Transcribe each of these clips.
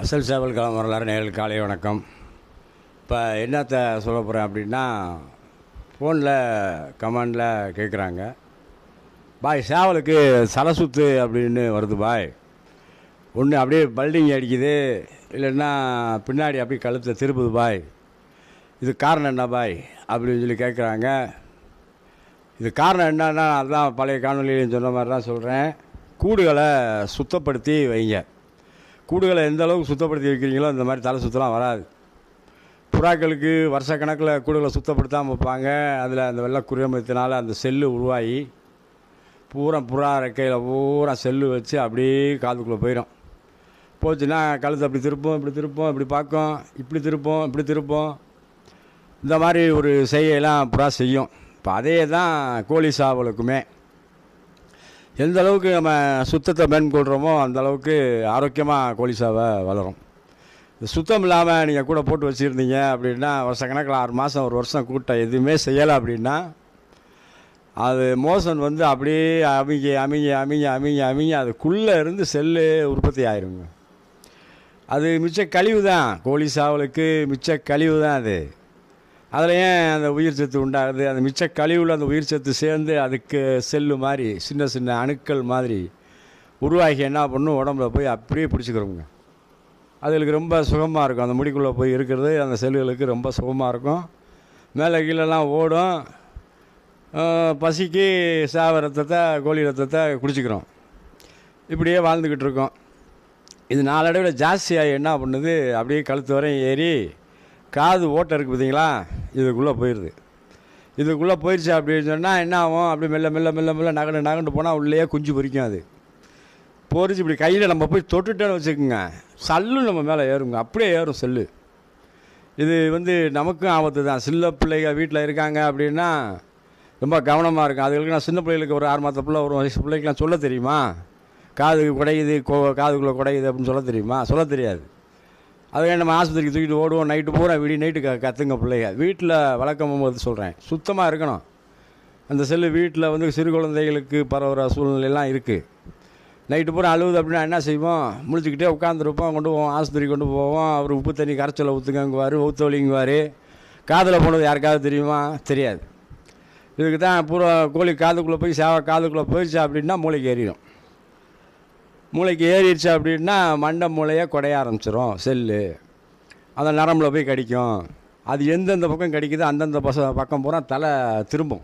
அசல் சேவல் களம் வரலாறு நேரில் காலை வணக்கம். இப்போ என்னத்தை சொல்ல போகிறேன் அப்படின்னா, ஃபோனில் கமெண்டில் கேட்குறாங்க, பாய் சேவலுக்கு சலை சுத்து அப்படின்னு வருது பாய், ஒன்று அப்படியே பல்டிங் அடிக்குது, இல்லைன்னா பின்னாடி அப்படியே கழுத்தை திருப்புது பாய், இது காரணம் என்ன பாய் அப்படின்னு சொல்லி கேட்குறாங்க. இது காரணம் என்னன்னா, அதுதான் பழைய காணொலியிலையும் சொன்ன மாதிரி தான் சொல்கிறேன். கூடுகளை சுத்தப்படுத்தி வைங்க. கூடுகளை எந்த அளவுக்கு சுத்தப்படுத்தி வைக்கிறீங்களோ இந்த மாதிரி தலை சுத்தலாம் வராது. புறாக்களுக்கு வருஷக்கணக்கில் கூடுகளை சுத்தப்படுத்தாமல் வைப்பாங்க. அதில் அந்த வெள்ளை குரியமத்தினால் அந்த செல்லு உருவாகி புறா ரெக்கையில் பூரா செல்லு வச்சு அப்படியே காதுக்குள்ளே போயிடும். போச்சுன்னா கழுத்தை அப்படி திருப்போம், இப்படி திருப்போம், இப்படி பார்க்கும், இப்படி திருப்போம், இப்படி திருப்போம், இந்த மாதிரி ஒரு செய்யலாம் புறா செய்யும். இப்போ அதே தான் கோழி சாவலுக்குமே. எந்த அளவுக்கு நம்ம சுத்தத்தை மேற்கொள்கிறோமோ அந்த அளவுக்கு ஆரோக்கியமாக கோழி சாவை வளரும். சுத்தம் இல்லாமல் நீங்கள் கூட போட்டு வச்சுருந்தீங்க அப்படின்னா, வருஷக்கணக்கில் 6 மாதம் 1 வருஷம் கூட்ட எதுவுமே செய்யலை அப்படின்னா, அது மோஷன் வந்து அப்படியே அமிங்கி அதுக்குள்ளே இருந்து செல்லு உற்பத்தி ஆயிருங்க. அது மிச்ச கழிவு தான், கோழி சாவலுக்கு மிச்ச கழிவு தான் அது. அதில் ஏன் அந்த உயிர் சத்து உண்டாகுது? அந்த மிச்ச கழிவில் அந்த உயிர் சத்து சேர்ந்து அதுக்கு செல்லு மாதிரி சின்ன சின்ன அணுக்கள் மாதிரி உருவாகி என்ன பண்ணும், உடம்புல போய் அப்படியே பிடிச்சிக்கிறோங்க. அதுகளுக்கு ரொம்ப சுகமாக இருக்கும். அந்த முடிக்குள்ளே போய் இருக்கிறது அந்த செல்லுகளுக்கு ரொம்ப சுகமாக இருக்கும். மேலே கீழெல்லாம் ஓடும். பசிக்கு சாவ ரத்தத்தை, கோழி ரத்தத்தை குடிச்சிக்கிறோம். இப்படியே வாழ்ந்துக்கிட்டு இருக்கோம். இது நாளடைவில் ஜாஸ்தியாகி என்ன பண்ணுது, அப்படியே கழுத்து வரையும் ஏறி காது ஓட்டை இருக்குது பார்த்தீங்களா, இதுக்குள்ளே போயிடுது. இதுக்குள்ளே போயிடுச்சு அப்படின்னு சொன்னால் என்ன ஆகும், அப்படி மெல்ல நகண்டு போனால் உள்ளே குஞ்சு பொறிக்கும். அது பொறிச்சு இப்படி கையில் நம்ம போய் தொட்டுட்டேன்னு வச்சுக்கோங்க, சல்லு நம்ம மேலே ஏறுங்க, அப்படியே ஏறும் செல்லு. இது வந்து நமக்கும் ஆபத்து தான். சின்ன பிள்ளைங்க வீட்டில் இருக்காங்க அப்படின்னா ரொம்ப கவனமாக இருக்கும். அதுகளுக்கு நான் சின்ன பிள்ளைகளுக்கு ஒரு 6 மாத பிள்ளை, ஒரு வயசு பிள்ளைக்கெலாம் சொல்ல தெரியுமா? காது குடையுது, காதுக்குள்ளே குடையுது அப்படின்னு சொல்ல தெரியுமா? சொல்ல தெரியாது. அதுவே நம்ம ஆஸ்பத்திரிக்கு தூக்கிட்டு ஓடுவோம். நைட்டு பூரா நைட்டு கற்றுங்க பிள்ளைங்க. வீட்டில் வளர்க்கும் போது சொல்கிறேன், சுத்தமாக இருக்கணும். அந்த செல்லு வீட்டில் வந்து சிறு குழந்தைகளுக்கு பரவுகிற சூழ்நிலையெல்லாம் இருக்குது. நைட்டு பூரா அழுகுது அப்படின்னா என்ன செய்வோம், முழிச்சுக்கிட்டே உட்காந்துருப்போம். கொண்டு போவோம், ஆஸ்பத்திரிக்கு கொண்டு போவோம். அவர் உப்பு தண்ணி கரைச்சலை ஊற்றுங்கங்குவார், ஊற்றொலிங்குவார். காதில் போனது யாருக்காவது தெரியுமா? தெரியாது. இதுக்கு தான் பூரா கோழி காதுக்குள்ளே போய் காதுக்குள்ளே போயிடுச்சு அப்படின்னா மூளைக்கு ஏறிடும். மூளைக்கு ஏறிடுச்சு அப்படின்னா மண்டை மூளையை குடைய ஆரம்பிச்சிடும் செல்லு. அந்த நரம்பில் போய் கடிக்கும். அது எந்தெந்த பக்கம் கடிக்குதோ அந்தந்த பக்கம் பூரா தலை திரும்பும்.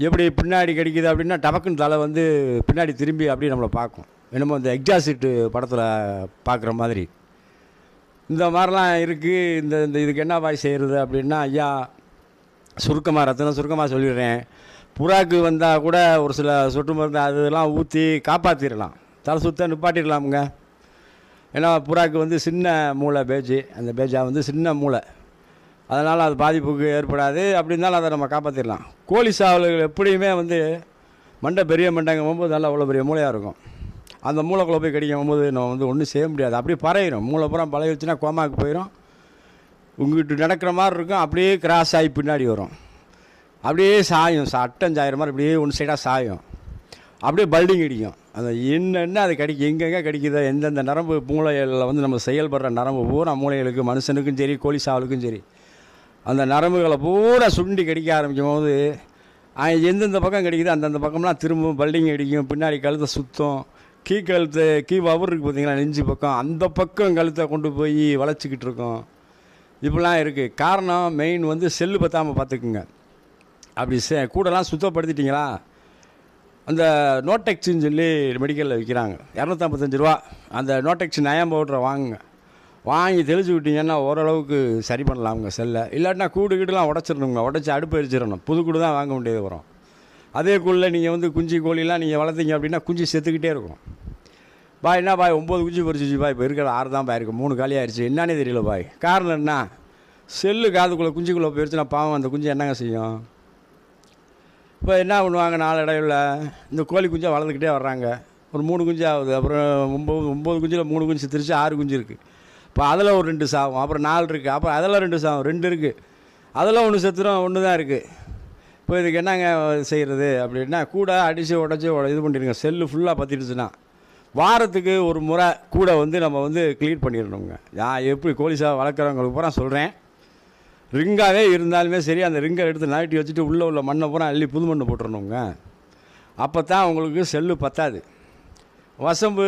எப்படி பின்னாடி கடிக்குது அப்படின்னா டபக்குன்னு தலை வந்து பின்னாடி திரும்பி அப்படியே நம்மளை பார்க்கும். என்னமோ இந்த எக்ஸாசிட்டு படத்தில் பார்க்குற மாதிரி. இந்த மாதிரிலாம் இருக்குது. இந்த இதுக்கு என்ன வாய் செய்கிறது அப்படின்னா, ஐயா சுருக்கமாக சொல்லிடுறேன். புறாக்கு வந்தால் கூட ஒரு சில சொட்டு மருந்து அதெல்லாம் ஊற்றி காப்பாற்றிடலாம், தலை சுத்த நிப்பாட்டிடலாமுங்க. ஏன்னா புறாக்கு வந்து சின்ன மூளை பேஜ், அந்த பேஜா வந்து சின்ன மூளை, அதனால் அது பாதிப்புக்கு ஏற்படாது. அப்படி இருந்தாலும் அதை நம்ம காப்பாற்றிடலாம். கோழி சாவல்கள் எப்படியுமே வந்து பெரிய மண்டைங்கும் போகும்போது நல்லா அவ்வளோ பெரிய மூளையாக இருக்கும். அந்த மூளைக்குள்ளே போய் கடிக்கும் போது நம்ம வந்து ஒன்றும் செய்ய முடியாது. அப்படியே பறையிடும். மூளை பூரா பழகிடுச்சுன்னா கோமாவுக்கு போயிடும். உங்கள்கிட்ட நடக்கிற மாதிரி இருக்கும். அப்படியே கிராஸ் ஆகி பின்னாடி வரும். அப்படியே சாயும், அட்டம் சாயிற மாதிரி அப்படியே ஒன்று சைடாக சாயும். அப்படியே பல்டிங் அடிக்கும். அந்த என்னென்ன அது கடிக்கும், எங்கெங்கே கடிக்குதோ, எந்தெந்த நரம்பு மூளைகளில் வந்து நம்ம செயல்படுற நரம்பு பூரா மூளைகளுக்கு, மனுஷனுக்கும் சரி கோழி சாவலுக்கும் சரி, அந்த நரம்புகளை பூரா சுண்டி கடிக்க ஆரம்பிக்கும் போது எந்தெந்த பக்கம் கடிக்குதோ அந்தந்த பக்கம்லாம் திரும்பவும் பல்டிங் அடிக்கும். பின்னாடி கழுத்தை சுத்தம். கீ வவர் இருக்குது பார்த்தீங்களா, நெஞ்சு பக்கம், அந்த பக்கம் கழுத்தை கொண்டு போய் வளைச்சிக்கிட்டு இருக்கோம். இப்படிலாம் இருக்குது. காரணம் மெயின் வந்து செல்லு பற்றாமல் பார்த்துக்குங்க. அப்படி கூடலாம் சுத்தப்படுத்திட்டிங்களா, அந்த நோடெக்ஸ்ன்னு சொல்லி மெடிக்கலில் விற்கிறாங்க, 255 ரூபா. அந்த நோடெக்ஸ் நயம் பவுட்ரை வாங்கி தெளிச்சு விட்டிங்கன்னா ஓரளவுக்கு சரி பண்ணலாமுங்க செல்லை. இல்லாட்டினா கூடுலாம் உடச்சிடணுங்க, உடச்சி அடுப்பு எரிச்சிடணும். புது கூடு தான் வாங்க வேண்டியது வரும். அதே கூடில் நீங்கள் வந்து குஞ்சு கோழிலாம் நீங்கள் வளர்த்தீங்க அப்படின்னா குஞ்சு செத்துக்கிட்டே இருக்கும். பாய் என்ன பாய் 9 குஞ்சு பொறிச்சிச்சு பாய், இப்போ இருக்கிற 6 தான் பாய் இருக்குது, 3 காலி ஆயிடுச்சு, என்னன்னே தெரியல பாய். காரணம் என்ன, செல்லு காதுக்குள்ளே குஞ்சுக்குள்ளே போயிடுச்சுன்னா பாவம் அந்த குஞ்சு என்னங்க செய்யும்? இப்போ என்ன பண்ணுவாங்க, நாளடைவில் இந்த கோழி குஞ்சை வளர்ந்துக்கிட்டே வர்றாங்க. ஒரு 3 குஞ்சு ஆகுது. அப்புறம் 9 குஞ்சில் 3 குஞ்சு செத்துருச்சு, 6 குஞ்சு இருக்குது. இப்போ அதில் ஒரு 2 சாகும். அப்புறம் 4 இருக்குது. அப்புறம் அதில் 2 சாகும், 2 இருக்குது. அதெல்லாம் 1 செத்துரும், 1 தான் இருக்குது. இப்போ இதுக்கு என்னங்க செய்கிறது அப்படின்னா, கூட அடித்து உடச்சி இது பண்ணிடுங்க. செல்லு ஃபுல்லாக பற்றிடுச்சுன்னா வாரத்துக்கு ஒரு முறை கூட வந்து நம்ம வந்து க்ளீன் பண்ணிடணுங்க. நான் எப்படி கோழி சேவை வளர்க்குறவங்களுக்கு பூரா சொல்கிறேன், ரிங்காகவே இருந்தாலுமே சரி அந்த ரிங்கை எடுத்து நகட்டி வச்சுட்டு உள்ளே உள்ள மண்ணை பூரா அள்ளி புது மண்ணை போட்டுறணுங்க. அப்போ தான் உங்களுக்கு செல்லு பத்தாது. வசம்பு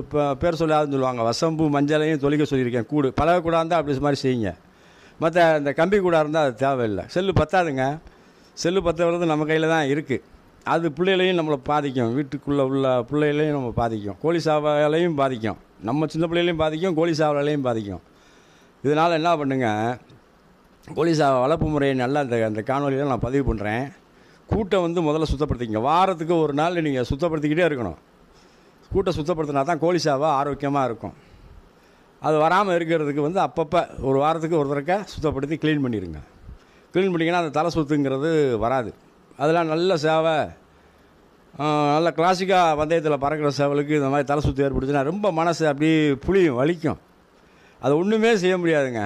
இப்போ பேர் சொல்லாதுன்னு சொல்லுவாங்க, வசம்பு மஞ்சளையும் தொளிக்க சொல்லியிருக்கேன். கூடு பழகக்கூடாது இருந்தால் அப்படி மாதிரி செய்யுங்க. மற்ற இந்த கம்பி கூடாக இருந்தால் அது தேவையில்லை. செல்லு பத்தாதுங்க. செல்லு பத்துறது நம்ம கையில் தான் இருக்குது. அது பிள்ளைகளையும் நம்மளை பாதிக்கும், வீட்டுக்குள்ளே உள்ள பிள்ளைகளையும் நம்ம பாதிக்கும், கோழி சாவலையும் பாதிக்கும், நம்ம சின்ன பிள்ளைகளையும் பாதிக்கும், கோழி சாவலையும் பாதிக்கும். இதனால் என்ன பண்ணுங்க, கோழி சாவை வளர்ப்பு முறையை நல்லா அந்த காணொலியில் நான் பதிவு பண்ணுறேன். கூட்டை வந்து முதல்ல சுத்தப்படுத்திங்க. வாரத்துக்கு ஒரு நாள் நீங்கள் சுத்தப்படுத்திக்கிட்டே இருக்கணும். கூட்டை சுத்தப்படுத்தினா தான் கோழி சாவை ஆரோக்கியமாக இருக்கும். அது வராமல் இருக்கிறதுக்கு வந்து அப்பப்போ ஒரு வாரத்துக்கு ஒரு தடவை சுத்தப்படுத்தி க்ளீன் பண்ணிடுங்க. க்ளீன் பண்ணிங்கன்னா அந்த தலை சுற்றுங்கிறது வராது. அதெல்லாம் நல்ல சேவை, நல்ல கிளாசிக்காக பந்தயத்தில் பறக்கிற சேவலுக்கு இந்த மாதிரி தலை சுற்று ஏற்படுச்சுன்னா ரொம்ப மனசு அப்படி புளியும், வலிக்கும். அது ஒன்றுமே செய்ய முடியாதுங்க.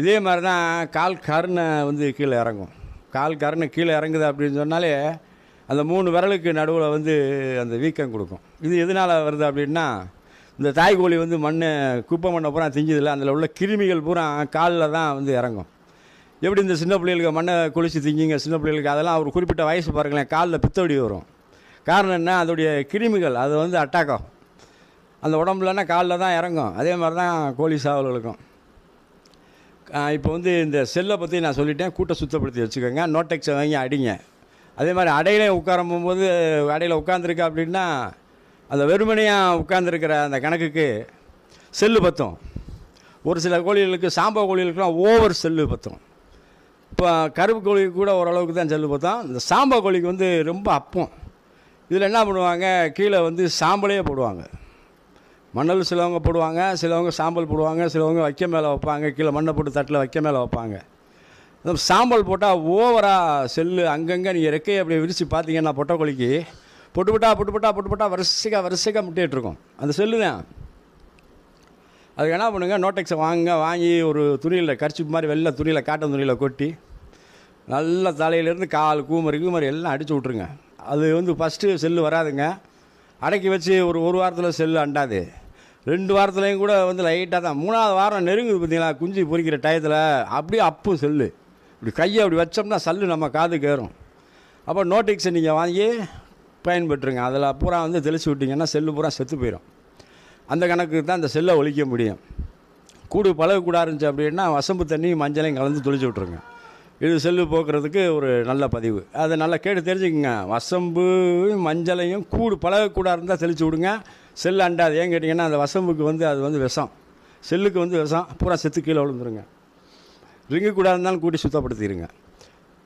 இதே மாதிரி தான் கால் கருணை வந்து கீழே இறங்கும். கால் கருணை கீழே இறங்குது அப்படின்னு சொன்னாலே அந்த 3 விரலுக்கு நடுவில் வந்து அந்த வீக்கம் கொடுக்கும். இது எதனால் வருது அப்படின்னா, இந்த தாய்கோழி வந்து குப்பை மண்ணை பூரா திங்குதில்ல, அதில் உள்ள கிருமிகள் பூரா காலில் தான் வந்து இறங்கும். எப்படி இந்த சின்ன பிள்ளைகளுக்கு மண்ணை குளித்து திங்கிங்க சின்ன பிள்ளைகளுக்கு, அதெல்லாம் ஒரு குறிப்பிட்ட வயசு பாருங்களேன் காலில் பித்தவடி வரும். காரணம் என்ன, அதோடைய கிருமிகள் அது வந்து அட்டாக்கும். அந்த உடம்புலன்னா காலில் தான் இறங்கும். அதே மாதிரி தான் கோழி சாவல்களுக்கும். இப்போ வந்து இந்த செல்லை பற்றி நான் சொல்லிட்டேன். கூட்டை சுத்தப்படுத்தி வச்சுக்கோங்க. நோட்டெக்ஸை வாங்கி அடிங்க. அதே மாதிரி அடையிலே உட்கார போகும்போது அடையில் உட்காந்துருக்கா அப்படின்னா அந்த வெறுமனையாக உட்காந்துருக்கிற அந்த கணக்குக்கு செல்லு பற்றும். ஒரு சில கோழிகளுக்கு, சாம்பா கோழிகளுக்குலாம் ஓவர் செல்லு பற்றும். இப்போ கருப்பு கோழிக்கு கூட ஓரளவுக்கு தான் செல்லு பற்றும். இந்த சாம்பா கோழிக்கு வந்து ரொம்ப அப்பம். இதில் என்ன பண்ணுவாங்க, கீழே வந்து சாம்பலே போடுவாங்க. மணல் சிலவங்க போடுவாங்க, சிலவங்க சாம்பல் போடுவாங்க, சிலவங்க வைக்க மேலே வைப்பாங்க, கீழே மண்ணை போட்டு தட்டில் வைக்க மேலே வைப்பாங்க. சாம்பல் போட்டால் ஓவராக செல்லு அங்கங்கே நீங்கள் ரெக்கையை அப்படி விரித்து பார்த்தீங்கன்னா பொட்டைக்கோழிக்கு பொட்டு வரிசைக்காக முட்டையிட்ருக்கும். அந்த செல்லு தான். அதுக்கு என்ன பண்ணுங்கள், நோட்டெக்ஸை வாங்கி ஒரு துணியில் கர்ச்சிப் மாதிரி வெள்ளை துணியில் காட்டன் துணியில் கொட்டி நல்லா தலையிலேருந்து கால் கூமரி எல்லாம் அடித்து விட்ருங்க. அது வந்து ஃபஸ்ட்டு செல்லு வராதுங்க. அடக்கி வச்சு ஒரு வாரத்தில் செல்லு அண்டாது. 2 வாரத்துலேயும் கூட வந்து லைட்டாக தான். 3ஆவது வாரம் நெருங்குது பார்த்தீங்களா, குஞ்சு பொறிக்கிற டயத்தில் அப்படியே அப்பும் செல்லு. இப்படி கையை அப்படி வச்சோம்னா சல்லு நம்ம காதுக்கு ஏறும். அப்போ நோட்டெக்ஸை நீங்கள் வாங்கி பயன்பெற்றுங்க. அதில் பூரா வந்து தெளித்து விட்டிங்கன்னா செல்லு பூரா செத்து போயிடும். அந்த கணக்குக்கு தான் இந்த செல்லை ஒழிக்க முடியும். கூடு பழகக்கூடாது இருந்துச்சு அப்படின்னா வசம்பு தண்ணி மஞ்சளையும் கலந்து தொளிச்சு விட்ருங்க. இது செல்லு போக்குறதுக்கு ஒரு நல்ல பதிவு. அதை நல்லா கேட்டு தெரிஞ்சுக்குங்க. வசம்பு மஞ்சளையும் கூடு பழகக்கூடாது இருந்தால் தெளித்து விடுங்க. செல்லு அண்டாது. ஏன் கேட்டிங்கன்னா அந்த வசம்புக்கு வந்து அது வந்து விஷம், செல்லுக்கு வந்து விஷம். பூரா செத்து கீழே விழுந்துருங்க. ரிங்கு கூடாது இருந்தாலும் கூட்டி சுத்தப்படுத்திடுங்க.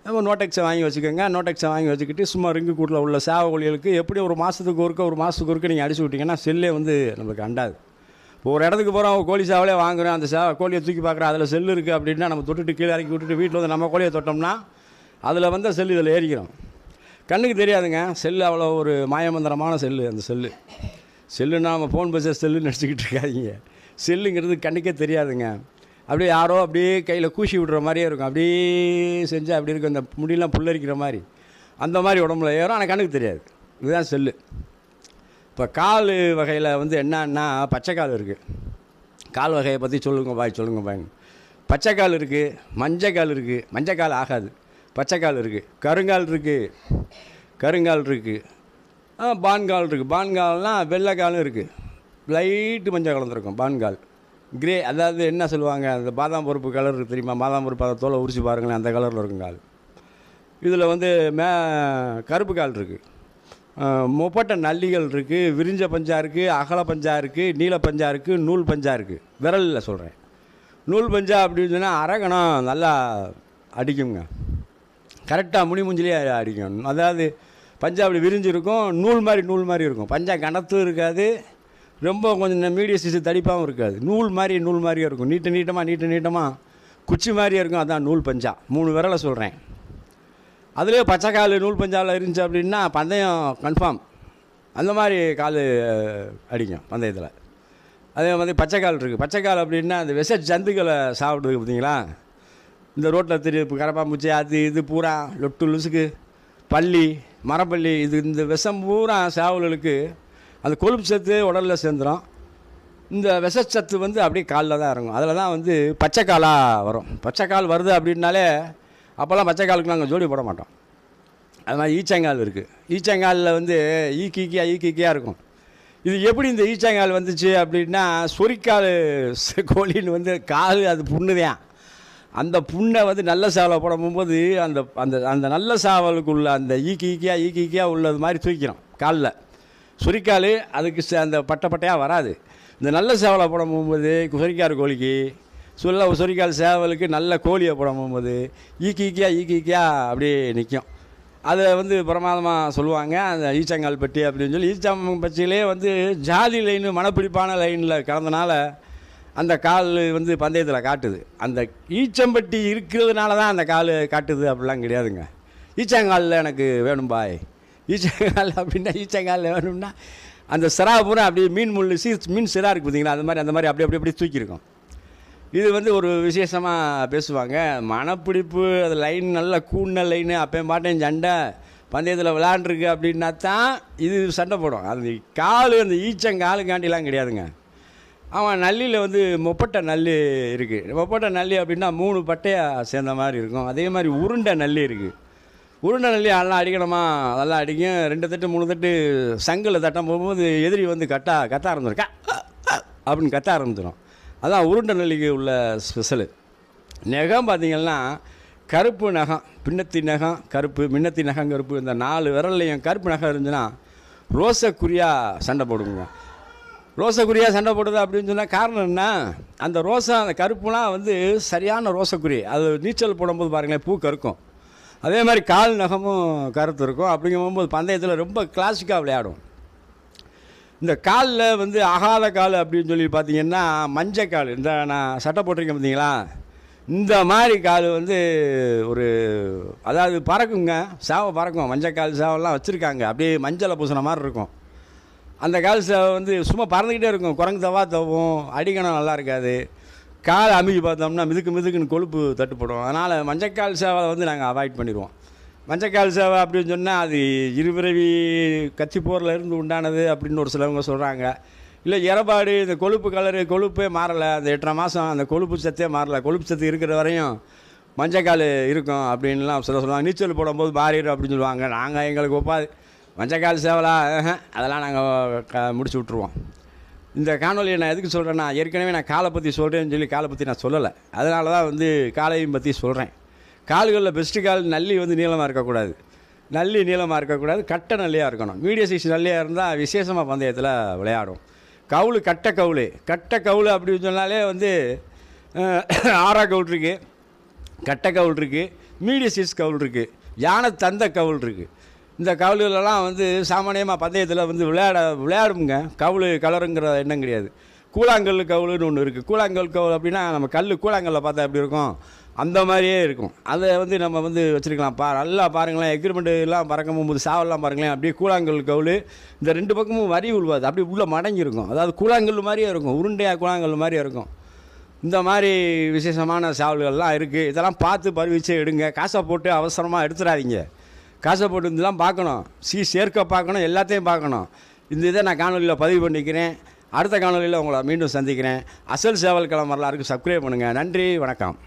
நம்ம நோட்டெக்ஸை வாங்கி வச்சுக்கோங்க. நோட்டெக்ஸை வாங்கி வச்சுக்கிட்டு சும்மா ரிங்கு கூட்டில் உள்ள சேவை கோழிகளுக்கு எப்படி ஒரு மாதத்துக்கு ஒருக்க நீங்கள் அடிச்சு விட்டிங்கன்னா செல்லே வந்து நம்மளுக்கு அண்டாது. இப்போ ஒரு இடத்துக்கு போகிறோம், கோழி சேவலே வாங்குகிறோம், அந்த கோழியை தூக்கி பார்க்குறோம், அதில் செல்லு இருக்குது அப்படின்னா நம்ம தொட்டுட்டு கீழே இறக்கி விட்டுட்டு வீட்டில் வந்து நம்ம கோழியை தொட்டோம்னா அதில் வந்து செல்லு இதில் ஏறிக்கிறோம். கண்ணுக்கு தெரியாதுங்க. செல்லு அவ்வளோ ஒரு மாயமந்திரமான செல்லு. அந்த செல்லுன்னா நம்ம ஃபோன் பேச செல்லுன்னு நினச்சிக்கிட்டு இருக்காதிங்க. செல்லுங்கிறது கண்ணுக்கே தெரியாதுங்க. அப்படியே யாரோ அப்படியே கையில் கூசி விடுற மாதிரியே இருக்கும். அப்படியே செஞ்சால் அப்படி இருக்கும், அந்த முடியெல்லாம் புல்லரிக்கிற மாதிரி அந்த மாதிரி உடம்புல ஏறும். ஆனால் கண்ணுக்கு தெரியாது. இதுதான் செல்லு. இப்போ கால் வகையில் வந்து என்னன்னா பச்சைக்கால் இருக்குது. கால் வகையை பற்றி சொல்லுங்க பாய். பச்சைக்கால் இருக்குது, மஞ்சக்கால் இருக்குது. மஞ்சக்கால் ஆகாது, பச்சைக்கால் இருக்குது. கருங்கால் இருக்குது, பான்கால் இருக்குது. பான்கால்னால் வெள்ளைக்காலும் இருக்குது, லைட்டு மஞ்சள் கலந்துருக்கும். பான்கால் கிரே, அதாவது என்ன சொல்லுவாங்க, அந்த பாதாம் பருப்பு கலர் இருக்குது தெரியுமா, பாதாம் பருப்பு அதை தோலை உரிச்சு பாருங்களேன், அந்த கலரில் இருக்கும் கால். இதில் வந்து கருப்பு கால் இருக்குது, முப்பட்டை நல்லிகள் இருக்குது, விரிஞ்ச பஞ்சா இருக்குது, அகல பஞ்சா இருக்குது, நீல பஞ்சா இருக்குது, நூல் பஞ்சா இருக்குது. விரலில் சொல்கிறேன். நூல் பஞ்சா அப்படின்னு சொன்னால் அரகணம் நல்லா அடிக்குங்க. கரெக்டாக முஞ்சிலே அடிக்கும். அதாவது பஞ்சா அப்படி விரிஞ்சிருக்கும், நூல் மாதிரி இருக்கும். பஞ்சா கனத்தும் இருக்காது, ரொம்ப கொஞ்சம் மீடியம் சைஸு தடிப்பாகவும் இருக்காது. நூல் மாதிரியே இருக்கும். நீட்டமாக குச்சி மாதிரியே இருக்கும். அதான் நூல் பஞ்சா. 3 விரலை சொல்கிறேன். அதுலேயே பச்சைக்கால் நூல் பஞ்சாவில் இருந்துச்சு அப்படின்னா பந்தயம் கன்ஃபார்ம். அந்த மாதிரி கால் அடிக்கும் பந்தயத்தில். அதே மாதிரி பச்சைக்கால் இருக்குது. பச்சைக்கால் அப்படின்னா அந்த விஷ ஜந்துக்களை சாப்பிடுது பார்த்தீங்களா, இந்த ரோட்டில் இப்போ கரப்பாம்பூச்சி அது இது பூரா லொட்டு லுசுக்கு பள்ளி மரப்பள்ளி, இந்த விஷம் பூரா சேவல்களுக்கு அந்த கொழுப்பு சத்து உடலில் சேர்ந்துடும். இந்த விஷச்சத்து வந்து அப்படியே காலில் தான் இறங்கும். அதில் தான் வந்து பச்சைக்காலாக வரும். பச்சைக்கால் வருது அப்படின்னாலே அப்போல்லாம் பச்சைக்காலுக்கு நாங்கள் ஜோடி போட மாட்டோம். அது மாதிரி ஈச்சங்கால் இருக்குது. ஈச்சங்காலில் வந்து ஈக்கிக்கியாக இருக்கும். இது எப்படி இந்த ஈச்சங்கால் வந்துச்சு அப்படின்னா, சொரிக்கால் கோழின்னு வந்து கால் அது புண்ணுதான். அந்த புண்ணை வந்து நல்ல சாவலை போடும்போது அந்த அந்த அந்த நல்ல சாவலுக்குள்ள அந்த ஈக்கிக்கியாக உள்ளது மாதிரி தூக்கிறோம் காலில். சொரிக்கால் அதுக்கு அந்த பட்டையாக வராது. இந்த நல்ல சேவலை போட போகும்போது சொரிக்கார் கோழிக்கு சொரிக்கால் சேவலுக்கு நல்ல கோழியை போட போகும்போது ஈக்கிக்கியாக அப்படியே நிற்கும். அதை வந்து பிரமாதமாக சொல்லுவாங்க அந்த ஈச்சங்கால் பட்டி அப்படின்னு சொல்லி. ஈச்சம்பட்டியிலே வந்து ஜாதி லைனு மனப்பிடிப்பான லைனில் கலந்தனால அந்த கால் வந்து பந்தயத்தில் காட்டுது. அந்த ஈச்சம்பட்டி இருக்கிறதுனால தான் அந்த கால் காட்டுது அப்படிலாம் கிடையாதுங்க. ஈச்சங்காலில் எனக்கு வேணும் பாய், ஈச்சங்கால் அப்படின்னா ஈச்சங்காலில் வேணும்னா அந்த சிரா பூரா அப்படியே மீன் மீன் சிரா இருக்குது பார்த்தீங்களா, அந்த மாதிரி அப்படி தூக்கியிருக்கோம். இது வந்து ஒரு விசேஷமாக பேசுவாங்க. மனப்பிடிப்பு அது லைன் நல்ல கூண்ண லைனு அப்பயும் பாட்டேன் சண்டை பந்தயத்தில் விளாண்டுருக்கு அப்படின்னா தான் இது சண்டை போடும். அது கால் அந்த ஈச்சங்காலுக்காண்டிலாம் கிடையாதுங்க. அவன் நல்லியில் வந்து மொப்பட்டை நல்லி இருக்குது. மொப்பட்டை நல்லி அப்படின்னா 3 பட்டையாக சேர்ந்த மாதிரி இருக்கும். அதே மாதிரி உருண்டை நல்லி இருக்குது. உருண்டை நல்லி அதெல்லாம் அடிக்கணுமா, அதெல்லாம் அடிக்கும். 2 தட்டு 3 தட்டு சங்கில் தட்டம் போகும்போது எதிரி வந்து கத்த ஆரம்பிச்சிருக்கா அப்படின்னு கத்த ஆரம்பிச்சிடும். அதான் உருண்டை நல்லிக்கு உள்ள ஸ்பெஷலு. நகம் பார்த்திங்கன்னா கருப்பு நகம், பின்னத்தி நகம் கருப்பு, மின்னத்தி நகம் கருப்பு, இந்த 4 விரல்லையும் கருப்பு நகம் இருந்துச்சுன்னா ரோசக்குரியாக சண்டை போடுங்க. ரோசக்குரியாக சண்டை போடுது அப்படின்னு சொன்னால் காரணம் என்ன, அந்த அந்த கருப்புலாம் வந்து சரியான ரோசக்குரி. அது நீச்சல் போடும்போது பாருங்களேன் பூ கருக்கும். அதே மாதிரி கால் நகமும் கருத்து இருக்கும். அப்படிங்கும்போது பந்தயத்தில் ரொம்ப கிளாசிக்காக விளையாடும். இந்த காலில் வந்து ஆகாத கால் அப்படின்னு சொல்லி பார்த்தீங்கன்னா மஞ்சக்கால், இந்த நான் சட்டை போட்டிருக்கேன் பார்த்தீங்களா, இந்த மாதிரி கால் வந்து ஒரு அதாவது பறக்குங்க, சேவை பறக்கும். மஞ்சக்கால் சேவெல்லாம் வச்சுருக்காங்க, அப்படியே மஞ்சளை பூசின மாதிரி இருக்கும். அந்த கால் சேவை வந்து சும்மா பறந்துக்கிட்டே இருக்கும். குரங்கு தவும், அடிக்கணும் நல்லா இருக்காது. காலை அமுக்கி பார்த்தோம்னா மிதுக்குன்னு கொழுப்பு தட்டுப்படும். அதனால் மஞ்சக்கால் சேவை வந்து நாங்கள் அவாய்ட் பண்ணிடுவோம். மஞ்சக்கால் சேவை அப்படின்னு சொன்னால் அது இருபிறவி கத்திப்போரில் இருந்து உண்டானது அப்படின்னு ஒரு சிலவங்க சொல்கிறாங்க. இல்லை எறபாடு இந்த கொழுப்பு கலரு கொழுப்பே மாறலை, அந்த 8.5 மாதம் அந்த கொழுப்பு சத்தே மாறலை, கொழுப்பு சத்து இருக்கிற வரையும் மஞ்சக்கால் இருக்கும் அப்படின்லாம் சொல்லுவாங்க. நீச்சல் போடும்போது மாறிடும் அப்படின்னு சொல்லுவாங்க. நாங்கள் எங்களுக்கு ஒப்பாது மஞ்சக்கால் சேவலா அதெல்லாம் நாங்கள் முடிச்சு விட்ருவோம். இந்த காணொலியை நான் எதுக்கு சொல்கிறேன்னா, ஏற்கனவே நான் காலை பற்றி சொல்கிறேன்னு சொல்லி காலை பற்றி நான் சொல்லலை. அதனால தான் வந்து காலையும் பற்றி சொல்கிறேன். கால்களில் பெஸ்ட்டு கால் நல்லி வந்து நீளமாக இருக்கக்கூடாது, நல்லி நீளமாக இருக்கக்கூடாது, கட்டை நல்லியாக இருக்கணும். மீடியம் சைஸ் நல்லியாக இருந்தால் விசேஷமாக பந்தயத்தில் விளையாடும். கவுளு கட்டை கவுளு அப்படின்னு சொன்னாலே வந்து ஆறா கவுள் இருக்குது, கட்டை கவுள் இருக்குது, மீடியம் சைஸ் கவுள் இருக்குது, யானை தந்த கவுள் இருக்குது. இந்த கவுளுகளெல்லாம் வந்து சாமானியமாக பந்தயத்தில் வந்து விளையாடுங்க. கவுளு கலருங்கிற எண்ணம் கிடையாது. கூழாங்கல் கவுளுன்னு ஒன்று இருக்குது. கூழாங்கல் கவுள் அப்படின்னா நம்ம கூழாங்கல்லில் பார்த்தா எப்படி இருக்கும் அந்த மாதிரியே இருக்கும். அதை வந்து நம்ம வந்து வச்சுருக்கலாம். நல்லா பாருங்களேன், எக்ரிமெண்ட் எல்லாம் பறக்கும் போகும்போது சாவெல்லாம் பாருங்களேன், அப்படியே கூழாங்கல் கவுள் இந்த 2 பக்கமும் வரி உழுவாது, அப்படியே உள்ளே மடங்கியிருக்கும். அதாவது கூழாங்கல் மாதிரியே இருக்கும், உருண்டையாக கூழாங்கல் மாதிரியே இருக்கும். இந்த மாதிரி விசேஷமான சாவல்கள்லாம் இருக்குது. இதெல்லாம் பார்த்து பருவிச்சே எடுங்க. காசை போட்டு அவசரமாக எடுத்துடாதீங்க. காசை போட்டு இதெல்லாம் பார்க்கணும், சேர்க்க பார்க்கணும், எல்லாத்தையும் பார்க்கணும். இந்த இதை நான் காணொலியில் பதிவு பண்ணிக்கிறேன். அடுத்த காணொலியில் உங்களை மீண்டும் சந்திக்கிறேன். அசல் சேவல் கிளம்பு வரலாறுக்கு சப்ஸ்கிரைப் பண்ணுங்கள். நன்றி, வணக்கம்.